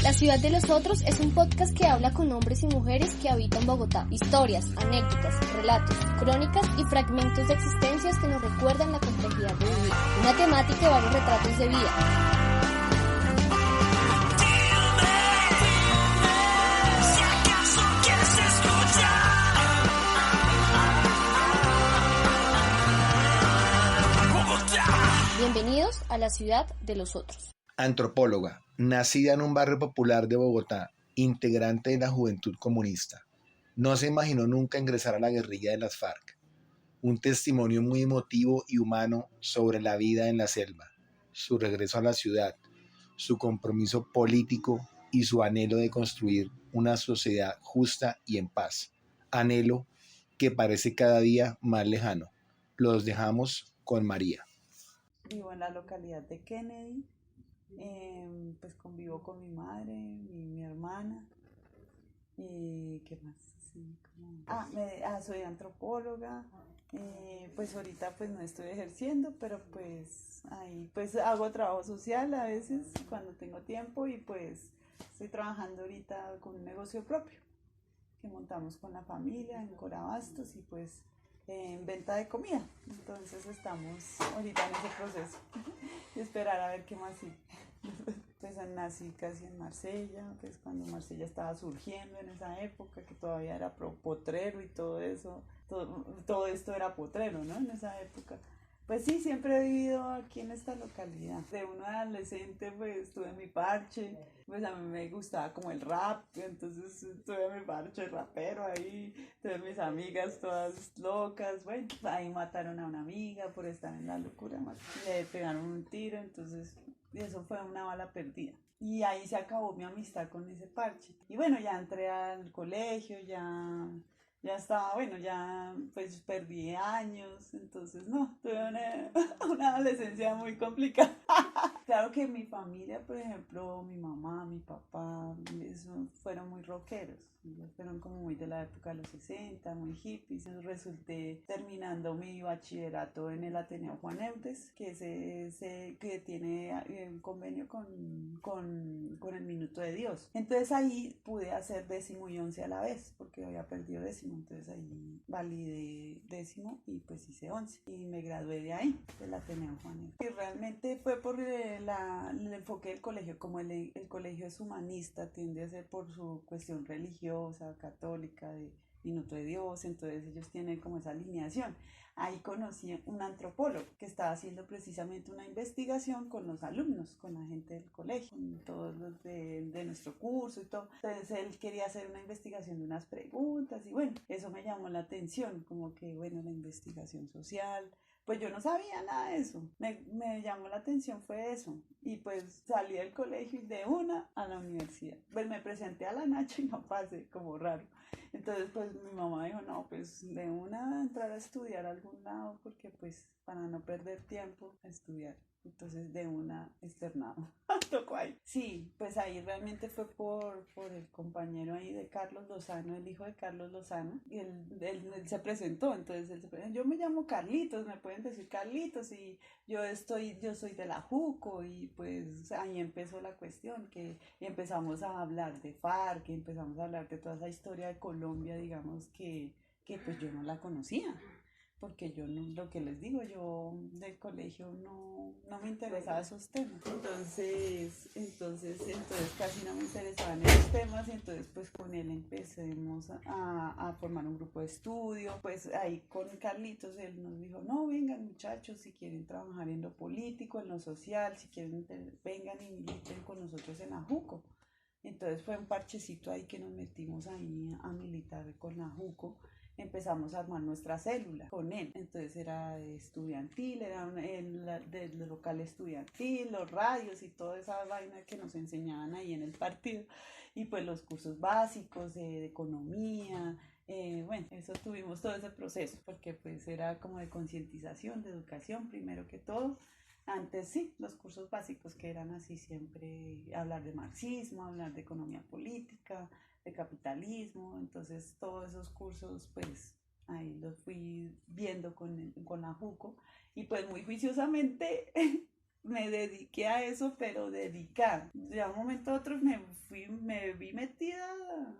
La Ciudad de los Otros es un podcast que habla con hombres y mujeres que habitan Bogotá. Historias, anécdotas, relatos, crónicas y fragmentos de existencias que nos recuerdan la complejidad de vivir. Una temática y varios retratos de vida. Bienvenidos a la Ciudad de los Otros. Antropóloga, nacida en un barrio popular de Bogotá, integrante de la Juventud Comunista. No se imaginó nunca ingresar a la guerrilla de las FARC. Un testimonio muy emotivo y humano sobre la vida en la selva, su regreso a la ciudad, su compromiso político y su anhelo de construir una sociedad justa y en paz. Anhelo que parece cada día más lejano. Los dejamos con María. Vivo en la localidad de Kennedy. Pues convivo con mi madre, mi hermana y ¿qué más? Sí, soy antropóloga. Pues ahorita pues no estoy ejerciendo, pero pues ahí pues hago trabajo social a veces cuando tengo tiempo y pues estoy trabajando ahorita con un negocio propio que montamos con la familia en Corabastos y pues en venta de comida. Entonces estamos ahorita en ese proceso y esperar a ver qué más sigue. Pues nací casi en Marsella, pues cuando Marsella estaba surgiendo en esa época, que todavía era potrero y todo eso, todo esto era potrero, ¿no? En esa época. Pues sí, siempre he vivido aquí en esta localidad. De un adolescente pues tuve mi parche, pues a mí me gustaba como el rap, entonces tuve mi parche rapero ahí, tuve mis amigas todas locas, bueno, ahí mataron a una amiga por estar en la locura, le pegaron un tiro, entonces eso fue una bala perdida. Y ahí se acabó mi amistad con ese parche. Y bueno, ya entré al colegio, ya estaba, bueno, ya pues perdí años, entonces no, tuve una adolescencia muy complicada. Claro que mi familia, por ejemplo, mi mamá, mi papá, fueron muy rockeros, fueron como muy de la época de los 60, muy hippies. Resulté terminando mi bachillerato en el Ateneo Juan Eudes, que tiene un convenio con el Minuto de Dios. Entonces ahí pude hacer 10º y 11 a la vez, porque había perdido 10º, entonces ahí validé 10º y pues hice 11 y me gradué de ahí, del Ateneo Juan Eudes. Y realmente fue por el enfoque del colegio, como el colegio es humanista, tiende a ser por su cuestión religiosa, católica, de Minuto de Dios, entonces ellos tienen como esa alineación. Ahí conocí un antropólogo que estaba haciendo precisamente una investigación con los alumnos, con la gente del colegio, con todos los de nuestro curso y todo. Entonces él quería hacer una investigación de unas preguntas y bueno, eso me llamó la atención, como que bueno, la investigación social. Pues yo no sabía nada de eso, me llamó la atención fue eso, y pues salí del colegio y de una a la universidad. Pues me presenté a la Nacho y no pasé, como raro. Entonces pues mi mamá dijo, no, pues de una entrar a estudiar a algún lado, porque pues para no perder tiempo, a estudiar. Entonces de una externado. Tocó ahí. Sí, pues ahí realmente fue por el compañero ahí de Carlos Lozano, el hijo de Carlos Lozano. Y él se presentó, entonces yo me llamo Carlitos, me pueden decir Carlitos, y yo soy de la JUCO, y pues ahí empezó la cuestión, que empezamos a hablar de FARC, que empezamos a hablar de toda esa historia de Colombia, digamos que pues yo no la conocía. Porque yo no, lo que les digo, yo del colegio no me interesaba esos temas. Entonces casi no me interesaban esos temas, y entonces pues con él empecemos a formar un grupo de estudio. Pues ahí con Carlitos él nos dijo, no, vengan muchachos, si quieren trabajar en lo político, en lo social, si quieren vengan y militen con nosotros en la JUCO. Entonces fue un parchecito ahí que nos metimos ahí a militar con la JUCO. Empezamos a armar nuestra célula con él. Entonces era estudiantil, era del local estudiantil, los radios y toda esa vaina que nos enseñaban ahí en el partido. Y pues los cursos básicos de economía. Bueno, eso tuvimos todo ese proceso, porque pues era como de concientización, de educación primero que todo. Antes sí, los cursos básicos que eran así siempre, hablar de marxismo, hablar de economía política, de capitalismo. Entonces todos esos cursos pues ahí los fui viendo con la JUCO, y pues muy juiciosamente me dediqué a eso, pero dedicada. De un momento a otro me vi metida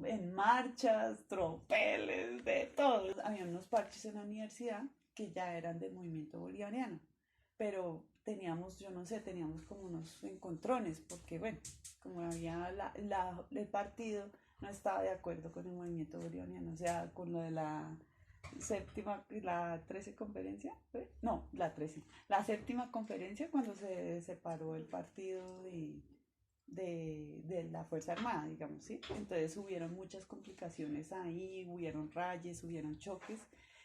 en marchas, tropeles, de todo. Había unos parches en la universidad que ya eran del movimiento bolivariano, pero teníamos, yo no sé, teníamos como unos encontrones, porque bueno, como había el partido no estaba de acuerdo con el movimiento bolivariano, o sea, con lo de la la 13 conferencia, ¿eh? No, la séptima conferencia cuando se separó el partido de la Fuerza Armada, digamos, ¿sí? Entonces hubieron muchas complicaciones ahí, hubieron rayes, hubieron choques,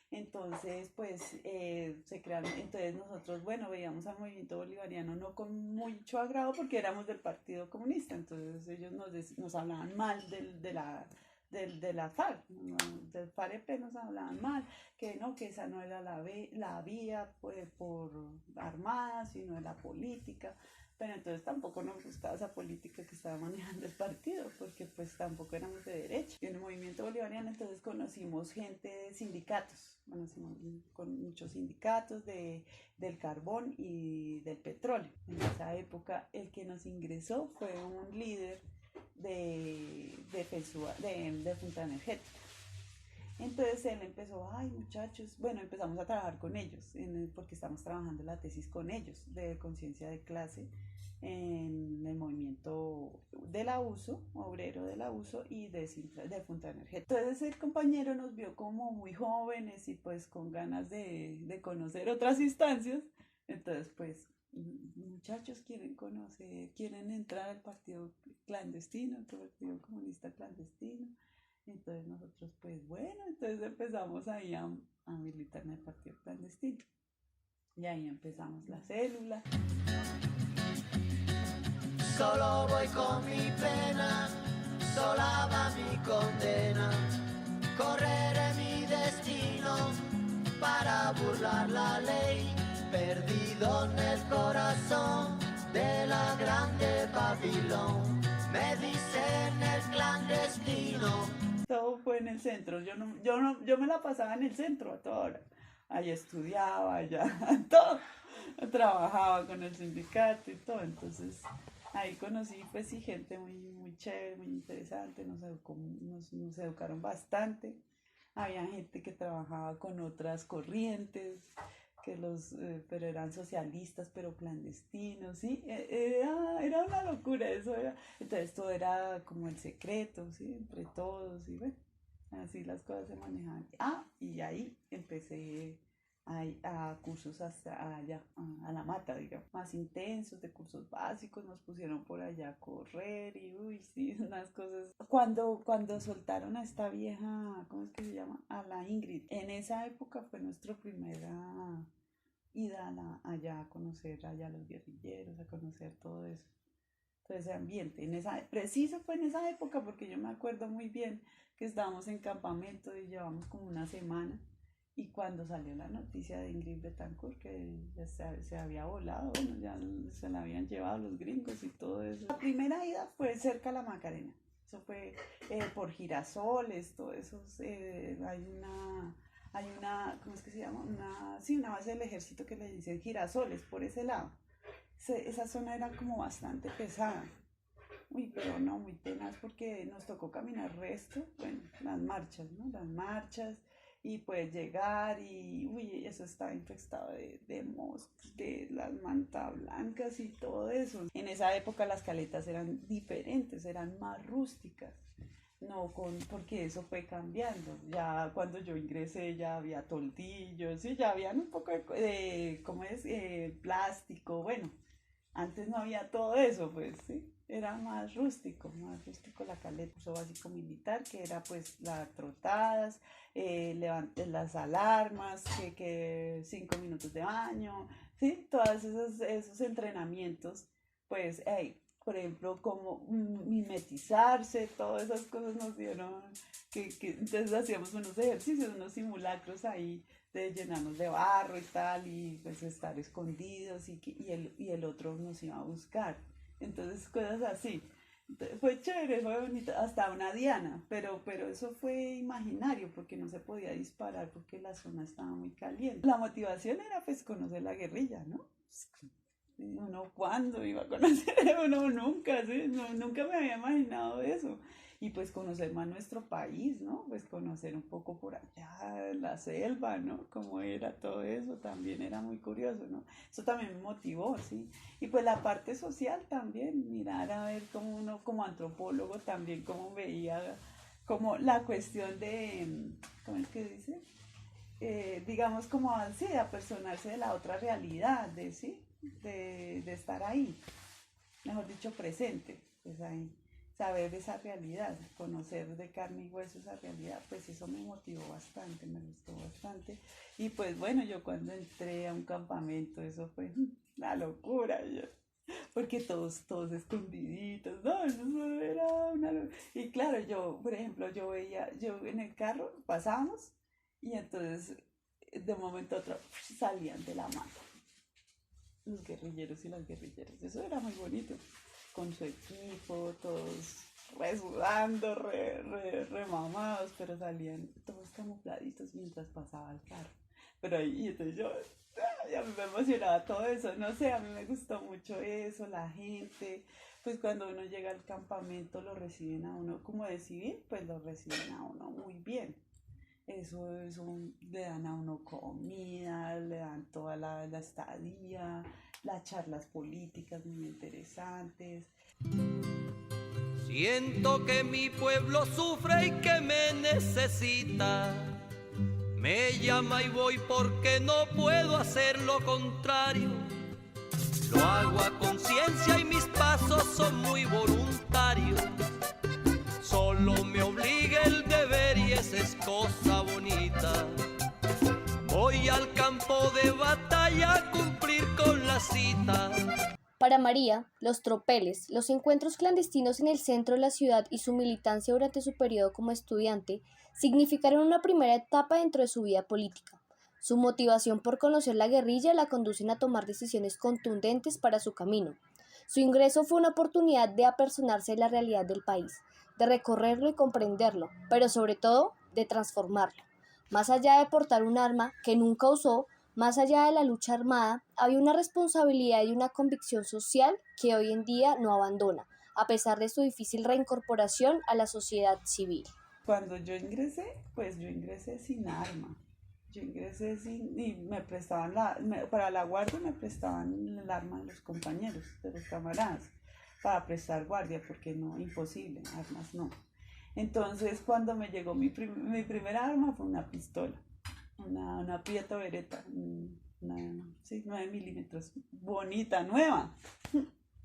entonces pues se crearon, entonces nosotros, bueno, veíamos al movimiento bolivariano no con mucho agrado porque éramos del Partido Comunista, entonces ellos nos hablaban mal de la FARC, ¿no? Del FAREP nos hablaban mal, que no, que esa no era la vía pues, por armada, sino de la política, pero entonces tampoco nos gustaba esa política que estaba manejando el partido, porque pues tampoco éramos de derecha. Y en el movimiento bolivariano entonces conocimos gente de sindicatos, conocimos con muchos sindicatos del carbón y del petróleo. En esa época el que nos ingresó fue un líder de Punta Energética. Entonces él empezó, ay muchachos, bueno, empezamos a trabajar con ellos, porque estamos trabajando la tesis con ellos, de conciencia de clase, en el movimiento de la USO, obrero de la USO y de Punta Energética. Entonces el compañero nos vio como muy jóvenes y pues con ganas de conocer otras instancias, entonces pues muchachos quieren conocer, quieren entrar al partido clandestino, al partido comunista clandestino. Entonces nosotros, pues bueno, entonces empezamos ahí a militar en el partido clandestino. Y ahí empezamos la célula. Solo voy con mi pena, sola va mi condena. Correré mi destino para burlar la ley. Perdido en el corazón de la grande Babilón, me dicen el clandestino. Todo fue en el centro, yo me la pasaba en el centro a toda hora. Allá estudiaba, allá todo, trabajaba con el sindicato y todo, entonces ahí conocí pues sí gente muy chévere, muy interesante, nos educaron bastante. Había gente que trabajaba con otras corrientes, pero eran socialistas, pero clandestinos, ¿sí? Era una locura eso, entonces todo era como el secreto, ¿sí? Entre todos, y bueno, así las cosas se manejaban. Y ahí empecé a cursos hasta allá, a la mata, digamos, más intensos, de cursos básicos, nos pusieron por allá a correr y uy, sí, unas cosas. Cuando soltaron a esta vieja, ¿cómo es que se llama? A la Ingrid, en esa época fue nuestra primera ida allá a conocer allá a los guerrilleros, a conocer todo eso, todo ese ambiente. Preciso fue en esa época porque yo me acuerdo muy bien que estábamos en campamento y llevamos como una semana. Y cuando salió la noticia de Ingrid Betancourt, que ya se había volado, bueno, ya se la habían llevado los gringos y todo eso. La primera ida fue cerca a la Macarena. Eso fue por Girasoles, todo eso. Hay una, ¿cómo es que se llama? Una base del ejército que le dicen Girasoles, por ese lado. Esa zona era como bastante pesada. Uy, pero no, muy tenaz porque nos tocó caminar resto, bueno, las marchas, ¿no? Las marchas. Y puedes llegar y, uy, eso estaba infestado de mosquitos, de las mantas blancas y todo eso. En esa época las caletas eran diferentes, eran más rústicas, porque eso fue cambiando. Ya cuando yo ingresé ya había toldillos, sí, ya habían un poco de ¿cómo es? Plástico, bueno, antes no había todo eso, pues, sí. Era más rústico la caleta, curso básico militar, que era pues las trotadas, levantes las alarmas, que 5 minutos de baño, ¿sí? Todos esos entrenamientos, pues, por ejemplo, como mimetizarse, todas esas cosas nos dieron, entonces hacíamos unos ejercicios, unos simulacros ahí, de llenarnos de barro y tal, y pues estar escondidos, y el otro nos iba a buscar. Entonces, cosas así. Fue chévere, fue bonito, hasta una diana, pero eso fue imaginario porque no se podía disparar porque la zona estaba muy caliente. La motivación era pues conocer la guerrilla, ¿no? Uno cuándo iba a conocer, uno nunca, ¿sí? No, nunca me había imaginado eso. Y pues conocer más nuestro país, ¿no? Pues conocer un poco por allá, la selva, ¿no? Cómo era todo eso, también era muy curioso, ¿no? Eso también me motivó, ¿sí? Y pues la parte social también, mirar a ver cómo uno como antropólogo también, cómo veía, como la cuestión de, ¿cómo es que dice? Digamos como así, apersonarse de la otra realidad, de, ¿sí? De estar ahí, mejor dicho, presente, pues ahí, saber esa realidad, conocer de carne y hueso esa realidad, pues eso me motivó bastante, me gustó bastante. Y pues bueno, yo cuando entré a un campamento, eso fue la locura, porque todos escondiditos, no, eso era una locura. Y claro, yo, por ejemplo, yo en el carro pasábamos y entonces de un momento a otro salían de la mata los guerrilleros y las guerrilleras. Eso era muy bonito. Con su equipo, todos resudando, re mamados, pero salían todos camufladitos mientras pasaba el carro. Pero ahí, entonces yo, ya me emocionaba todo eso. No sé, a mí me gustó mucho eso, la gente. Pues cuando uno llega al campamento lo reciben a uno como de civil, pues lo reciben a uno muy bien. Eso le dan a uno comida, le dan toda la estadía, las charlas políticas muy interesantes. Siento que mi pueblo sufre y que me necesita. Me llama y voy porque no puedo hacer lo contrario. Lo hago a conciencia y mis pasos son muy voluntarios. Solo me obliga el deber y esa es cosa bonita. Voy al campo de batalla a cumplir con la cita. Para María, los tropeles, los encuentros clandestinos en el centro de la ciudad y su militancia durante su periodo como estudiante significaron una primera etapa dentro de su vida política. Su motivación por conocer la guerrilla la conducen a tomar decisiones contundentes para su camino. Su ingreso fue una oportunidad de apersonarse en la realidad del país, de recorrerlo y comprenderlo, pero sobre todo de transformarlo. Más allá de portar un arma que nunca usó, más allá de la lucha armada, había una responsabilidad y una convicción social que hoy en día no abandona, a pesar de su difícil reincorporación a la sociedad civil. Cuando yo ingresé, pues yo ingresé sin arma. Yo ingresé sin, y me prestaban para la guardia me prestaban el arma de los compañeros, de los camaradas, para prestar guardia, porque no, imposible, armas no. Entonces cuando me llegó mi primera arma fue una pistola, una Prieto Beretta, sí, 9 milímetros, bonita, nueva.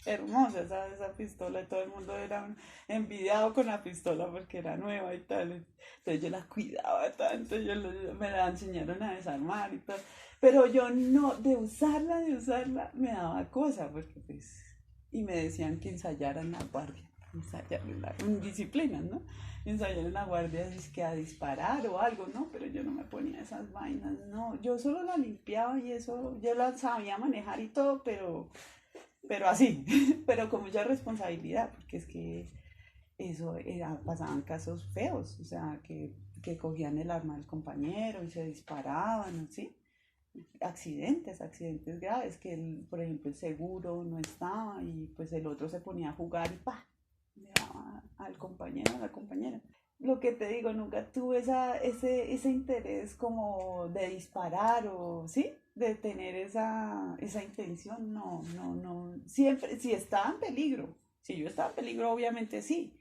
Hermosa esa pistola, todo el mundo era envidiado con la pistola porque era nueva y tal, entonces yo la cuidaba tanto, me la enseñaron a desarmar y todo, pero yo no, de usarla, me daba cosa, porque pues, y me decían que ensayara en la guardia, en disciplinas, ¿no? Ensayar en la guardia es que a disparar o algo, ¿no? Pero yo no me ponía esas vainas, no, yo solo la limpiaba y eso, yo la sabía manejar y todo, pero así, pero con mucha responsabilidad, porque es que eso pasaban casos feos, o sea, que cogían el arma del compañero y se disparaban, ¿sí? Accidentes graves, que por ejemplo el seguro no estaba y pues el otro se ponía a jugar y ¡pa! Le daba al compañero, a la compañera. Lo que te digo, nunca tuve ese interés como de disparar o, ¿sí? De tener esa intención, no. Siempre, si estaba en peligro, si yo estaba en peligro, obviamente sí,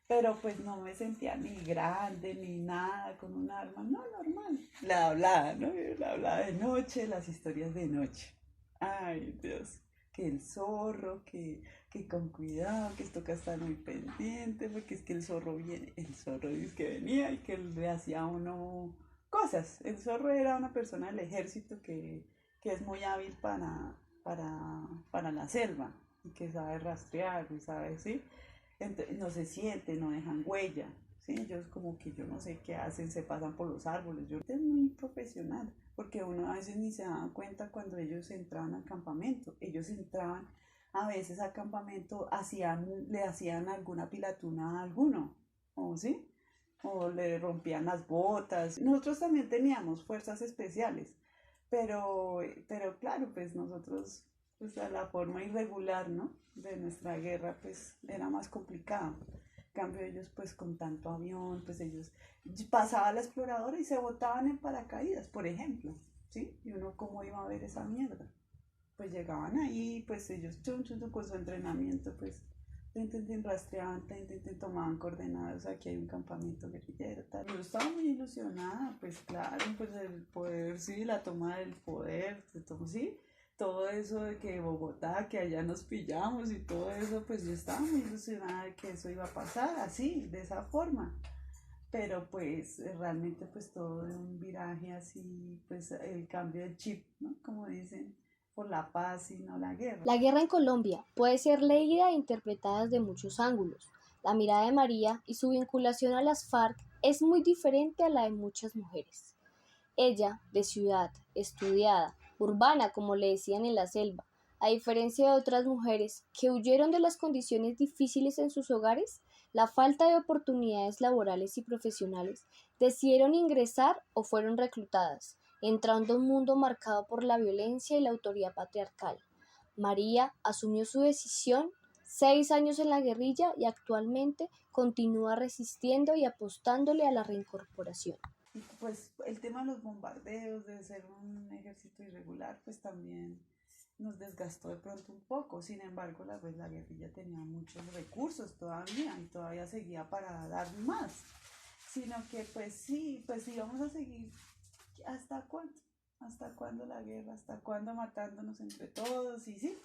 pero pues no me sentía ni grande, ni nada con un arma, no, normal. La hablaba, ¿no? La hablaba de noche, las historias de noche. Ay, Dios, que el zorro, que con cuidado, que esto que está muy pendiente, porque es que el zorro dice que venía y que le hacía a uno cosas. El zorro era una persona del ejército que es muy hábil para la selva, y que sabe rastrear, y sabe, ¿sí? Entonces, no se siente, no dejan huella, ¿sí? Ellos como que yo no sé qué hacen, se pasan por los árboles. Es muy profesional, porque uno a veces ni se daba cuenta cuando ellos entraban al campamento. Ellos entraban a veces al campamento le hacían alguna pilatuna a alguno, ¿o sí? O le rompían las botas. Nosotros también teníamos fuerzas especiales, pero claro, pues nosotros, pues a la forma irregular, ¿no? De nuestra guerra, pues era más complicado. En cambio ellos, pues con tanto avión, pues ellos pasaba la exploradora y se botaban en paracaídas, por ejemplo, ¿sí? Y uno cómo iba a ver esa mierda. Pues llegaban ahí, pues ellos chum, chum, chum, con su entrenamiento, pues rastreaban, tomaban coordenadas, aquí hay un campamento guerrillero, tal. Yo estaba muy ilusionada, pues claro, pues el poder, sí, la toma del poder, sí, todo eso de que Bogotá, que allá nos pillamos y todo eso, pues yo estaba muy ilusionada de que eso iba a pasar así, de esa forma. Pero pues realmente pues todo de un viraje así, pues el cambio de chip, ¿no? Como dicen, por la paz y no la guerra. La guerra en Colombia puede ser leída e interpretada desde muchos ángulos. La mirada de María y su vinculación a las FARC es muy diferente a la de muchas mujeres. Ella, de ciudad, estudiada, urbana como le decían en la selva, a diferencia de otras mujeres que huyeron de las condiciones difíciles en sus hogares, la falta de oportunidades laborales y profesionales, decidieron ingresar o fueron reclutadas, entrando a un mundo marcado por la violencia y la autoridad patriarcal. María asumió su decisión 6 años en la guerrilla y actualmente continúa resistiendo y apostándole a la reincorporación. Y pues el tema de los bombardeos, de ser un ejército irregular, pues también nos desgastó de pronto un poco. Sin embargo, la guerrilla tenía muchos recursos todavía y todavía seguía para dar más. Sino que pues sí vamos a seguir. ¿Hasta cuándo? ¿Hasta cuándo la guerra? ¿Hasta cuándo matándonos entre todos? Y sí.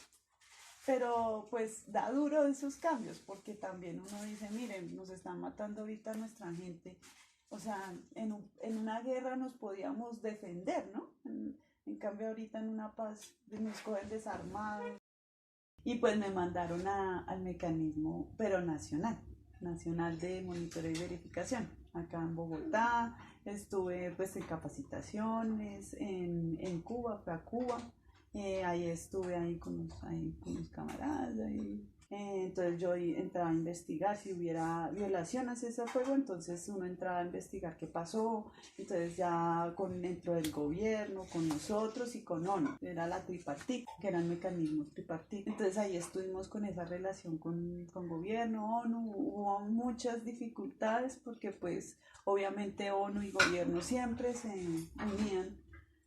Pero pues da duro esos cambios, porque también uno dice, miren, nos están matando ahorita nuestra gente. O sea, en una guerra nos podíamos defender, ¿no? En cambio ahorita en una paz nos cogen desarmados. Y pues me mandaron al mecanismo, pero nacional de monitoreo y verificación, acá en Bogotá. Estuve pues en capacitaciones, en Cuba, fui a Cuba, ahí estuve ahí con los camaradas, ahí. Entonces yo entraba a investigar si hubiera violaciones a ese fuego, entonces uno entraba a investigar qué pasó, entonces ya dentro del gobierno, con nosotros y con ONU, era la tripartita, que eran mecanismos tripartitos, entonces ahí estuvimos con esa relación con gobierno, ONU, hubo muchas dificultades porque pues obviamente ONU y gobierno siempre se unían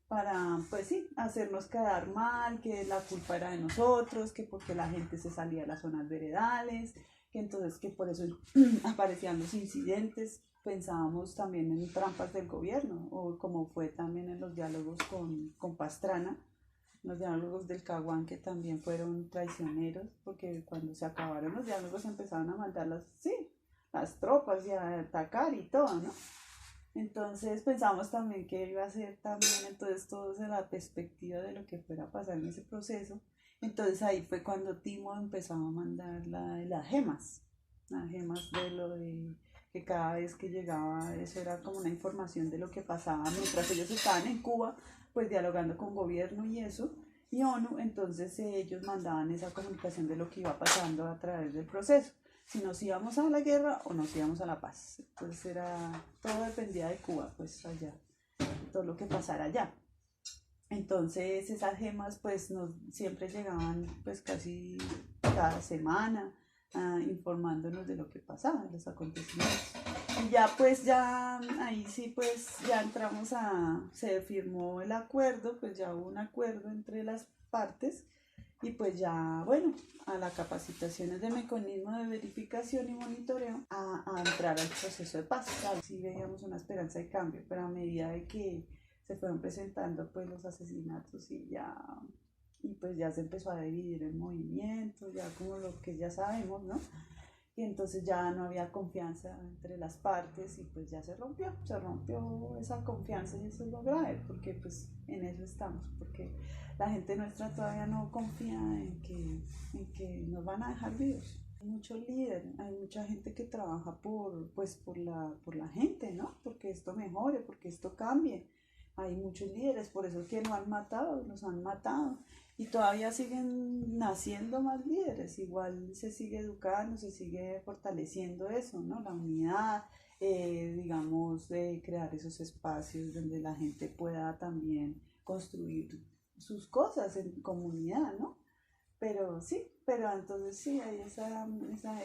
para, pues sí, hacernos quedar mal, que la culpa era de nosotros, que porque la gente se salía de las zonas veredales, que entonces que por eso aparecían los incidentes. Pensábamos también en trampas del gobierno, o como fue también en los diálogos con Pastrana, los diálogos del Caguán, que también fueron traicioneros, porque cuando se acabaron los diálogos empezaron a mandar las tropas y a atacar y todo, ¿no? Entonces pensamos también que iba a ser también entonces todo desde la perspectiva de lo que fuera a pasar en ese proceso. Entonces ahí fue cuando Timo empezó a mandar las gemas de lo de que cada vez que llegaba eso era como una información de lo que pasaba mientras ellos estaban en Cuba, pues dialogando con gobierno y eso, y ONU, entonces ellos mandaban esa comunicación de lo que iba pasando a través del proceso. Si nos íbamos a la guerra o nos íbamos a la paz. Entonces todo dependía de Cuba, pues allá, todo lo que pasara allá. Entonces esas gemas pues siempre llegaban pues casi cada semana informándonos de lo que pasaba, de los acontecimientos. Y ya ahí sí pues ya se firmó el acuerdo, pues ya hubo un acuerdo entre las partes. Y pues ya, bueno, a las capacitaciones de mecanismo de verificación y monitoreo a entrar al proceso de paz. Claro, sí veíamos una esperanza de cambio, pero a medida de que se fueron presentando pues los asesinatos y pues ya se empezó a dividir el movimiento, ya como lo que ya sabemos, ¿no? Y entonces ya no había confianza entre las partes y pues ya se rompió esa confianza y eso es lo grave, porque pues en eso estamos, porque la gente nuestra todavía no confía en que nos van a dejar vivos. Hay muchos líderes, hay mucha gente que trabaja por la gente, ¿no? Porque esto mejore, porque esto cambie. Hay muchos líderes, por eso que los han matado. Y todavía siguen naciendo más líderes, igual se sigue educando, se sigue fortaleciendo eso, ¿no? La unidad, digamos, de crear esos espacios donde la gente pueda también construir sus cosas en comunidad, ¿no? Pero sí, pero entonces sí hay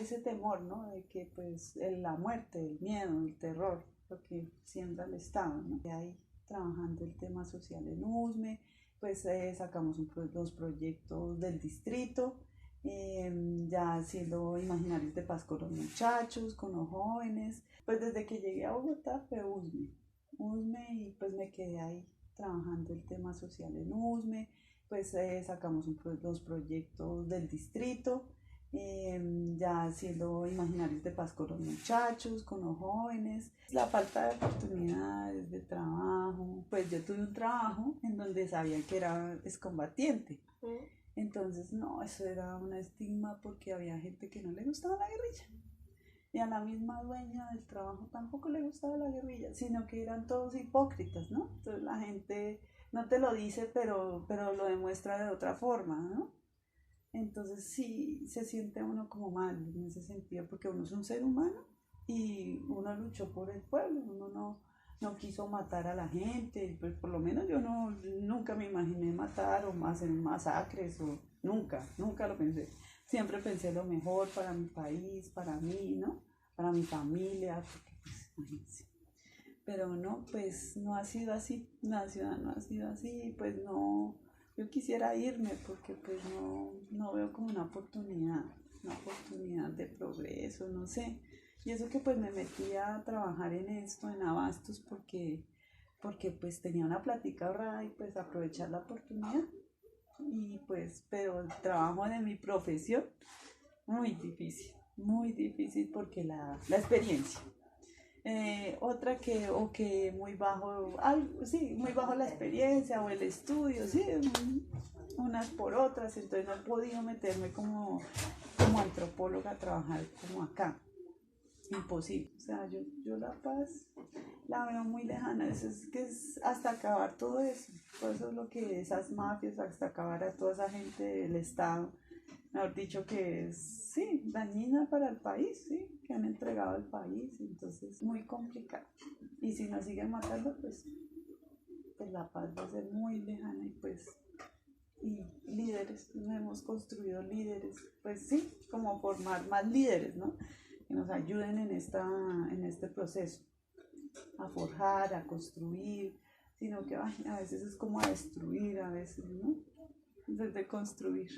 ese temor, ¿no? De que pues la muerte, el miedo, el terror, lo que siembra el Estado, ¿no? Y ahí trabajando el tema social en USME, pues sacamos los proyectos del distrito, ya haciendo imaginarios de paz con los muchachos, con los jóvenes. Pues desde que llegué a Bogotá fue USME y pues me quedé ahí trabajando el tema social en USME, pues sacamos los proyectos del distrito, ya haciendo imaginarios de paz con los muchachos, con los jóvenes. La falta de oportunidades de trabajo, pues yo tuve un trabajo en donde sabía que era excombatiente, entonces no, eso era un estigma porque había gente que no le gustaba la guerrilla. Y a la misma dueña del trabajo tampoco le gustaba la guerrilla, sino que eran todos hipócritas, ¿no? Entonces la gente no te lo dice, pero lo demuestra de otra forma, ¿no? Entonces sí se siente uno como mal en ese sentido, porque uno es un ser humano y uno luchó por el pueblo, uno no quiso matar a la gente, pues por lo menos yo nunca me imaginé matar o hacer masacres, o nunca lo pensé. Siempre pensé lo mejor para mi país, para mí, ¿no? Para mi familia, porque pues imagínense. Pero no, pues no ha sido así, la ciudad no ha sido así, pues no, yo quisiera irme porque pues no veo como una oportunidad de progreso, no sé. Y eso que pues me metí a trabajar en esto, en Abastos, porque pues tenía una plática ahorrada y pues aprovechar la oportunidad. Y pues, pero el trabajo de mi profesión, muy difícil porque la experiencia. Otra que muy bajo la experiencia o el estudio, sí, unas por otras, entonces no he podido meterme como antropóloga a trabajar como acá. Imposible, o sea, yo la paz la veo muy lejana, es hasta acabar todo eso es lo que esas mafias, hasta acabar a toda esa gente del Estado, mejor dicho, que es, sí, dañina para el país, sí, que han entregado el país, entonces muy complicado, y si nos siguen matando, pues la paz va a ser muy lejana, y líderes, hemos construido líderes, pues sí, como formar más líderes, ¿no? Que nos ayuden en este proceso, a forjar, a construir, sino que a veces es como a destruir, a veces, ¿no? Desde construir.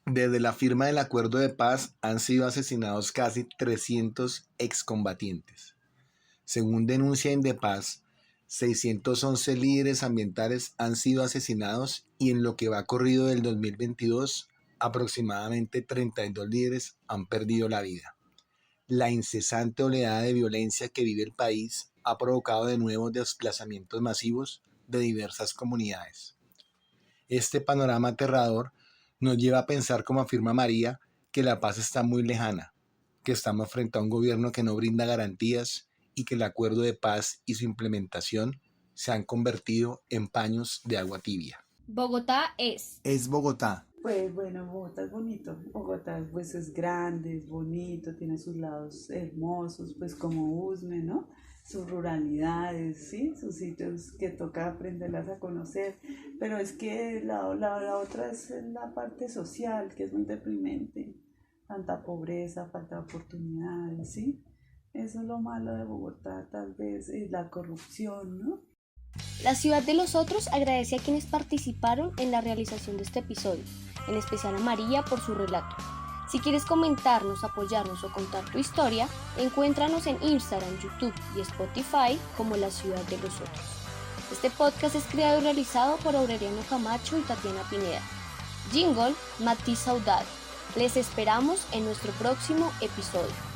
Desde la firma del acuerdo de paz han sido asesinados casi 300 excombatientes. Según denuncia Indepaz, 611 líderes ambientales han sido asesinados y en lo que va corrido del 2022, aproximadamente 32 líderes han perdido la vida. La incesante oleada de violencia que vive el país ha provocado de nuevo desplazamientos masivos de diversas comunidades. Este panorama aterrador nos lleva a pensar, como afirma María, que la paz está muy lejana, que estamos frente a un gobierno que no brinda garantías y que el acuerdo de paz y su implementación se han convertido en paños de agua tibia. Bogotá es Bogotá. Pues bueno, Bogotá es bonito. Bogotá pues es grande, es bonito, tiene sus lados hermosos, pues como USME, ¿no? Sus ruralidades, ¿sí? Sus sitios que toca aprenderlas a conocer. Pero es que la otra es la parte social, que es muy deprimente. Tanta pobreza, falta de oportunidades, ¿sí? Eso es lo malo de Bogotá, tal vez, y la corrupción, ¿no? La Ciudad de los Otros agradece a quienes participaron en la realización de este episodio, en especial a María por su relato. Si quieres comentarnos, apoyarnos o contar tu historia, encuéntranos en Instagram, YouTube y Spotify como La Ciudad de los Otros. Este podcast es creado y realizado por Aureliano Camacho y Tatiana Pineda. Jingle, Matiz Saudade. Les esperamos en nuestro próximo episodio.